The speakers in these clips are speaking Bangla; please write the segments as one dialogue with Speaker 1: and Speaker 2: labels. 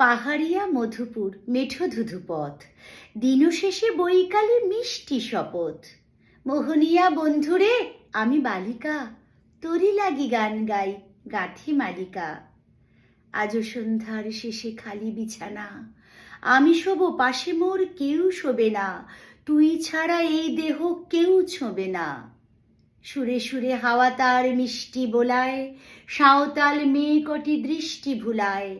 Speaker 1: পাহাড়িয়া মধুপুর মেঠো ধুধু পথ, দিনশেষে বৈকালে মিষ্টি শপথ। মোহনিয়া বন্ধুরে আমি বালিকা, তোরি লাগি গান গাই গাঁথি মালিকা। আজও সন্ধ্যার শেষে খালি বিছানা, আমি শোব পাশে মোর কেউ শোবে না, তুই ছাড়া এই দেহ কেউ ছোঁবে না। সুরে সুরে হাওয়া তার মিষ্টি বোলায়, সাঁওতাল মেয়ে কটি দৃষ্টি ভুলায়।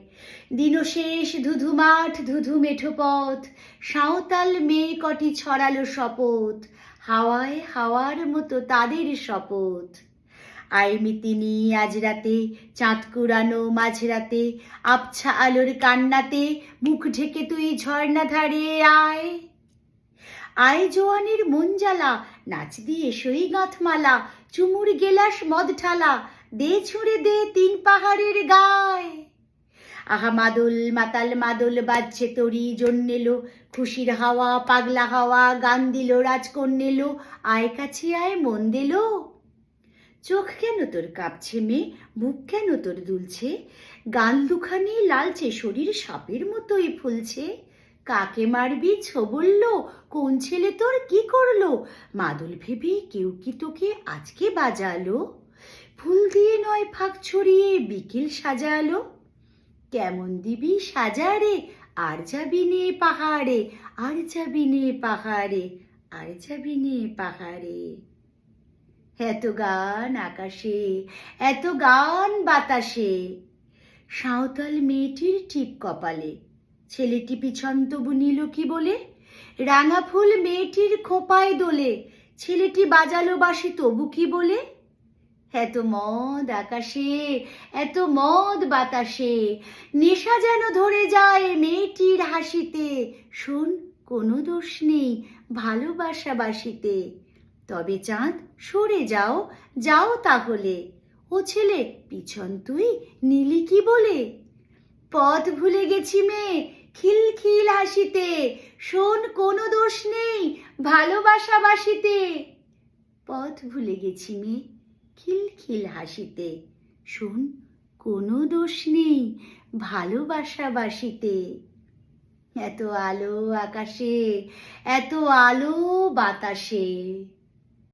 Speaker 1: দিনশেষ ধুধু মাঠ ধুধু মেঠো পথ, সাঁওতাল মেয়ে কটি ছড়ালো শপথ, হাওয়ায় হাওয়ার মতো তাদের শপথ। আয় মিতিনি আজ রাতে, চাঁদ কুড়ানো মাঝরাতে, আবছা আলোর কান্নাতে মুখ ঢেকে তুই ঝর্ণা ধারে আয়। আয় জোয়ানের মন জ্বালা, নাচ দিয়ে সই গাঁথমালা, চুমুর গেলাস মদ ঠালা, দে ছুঁড়ে দে তিন পাহাড়ের গায়। আহা মাদল মাতাল মাদল বাজছে তরি জন্মেলো, খুশির হাওয়া পাগলা হাওয়া গান দিল রাজকন্যেলো, আয় কাছে আয় মন দিল। চোখ কেন তোর কাঁপছে মেয়ে, বুক কেন তোর দুলছে, গাল দুখানি লালচে শরীর সাপের মতোই ফুলছে। কাকে মারবি ছো বললো, কোন ছেলে তোর কি করলো, মাদল ভেবে কেউ কি তোকে আজকে বাজালো। ফুল দিয়ে নয় ফাঁক ছড়িয়ে বিকেল সাজালো, কেমন দিবি সাজারে, আর যাবি নে পাহাড়ে, আর যাবি নে পাহাড়ে, আর যাবি নে পাহাড়ে। এত গান আকাশে, এত গান বাতাসে, সাঁওতাল মেয়েটির টিপ কপালে, ছেলেটি পিছন তবু নিল কি বলে, রাঙা ফুল মেয়েটির খোঁপায় দোলে, ছেলেটি বাজালো বাঁশি তবু কি বলে। এত মদ আকাশে, এত মদ বাতাসে, নেশা যেন ধরে যায় মেয়েটির হাসিতে। শোন কোনো দোষ নেই ভালোবাসা বাসিতে, তবে চাঁদ সরে যাও, যাও তাহলে। ও ছেলে পিছন তুই নিলি কি বলে, পথ ভুলে গেছি মেয়ে খিলখিল হাসিতে, শোন কোনো দোষ নেই ভালোবাসা বাসিতে। পথ ভুলে গেছি মেয়ে খিলখিল হাসিতে, শোন কোনো দোষ নেই ভালোবাসা বাসিতে। এত আলো আকাশে, এত আলো বাতাসে।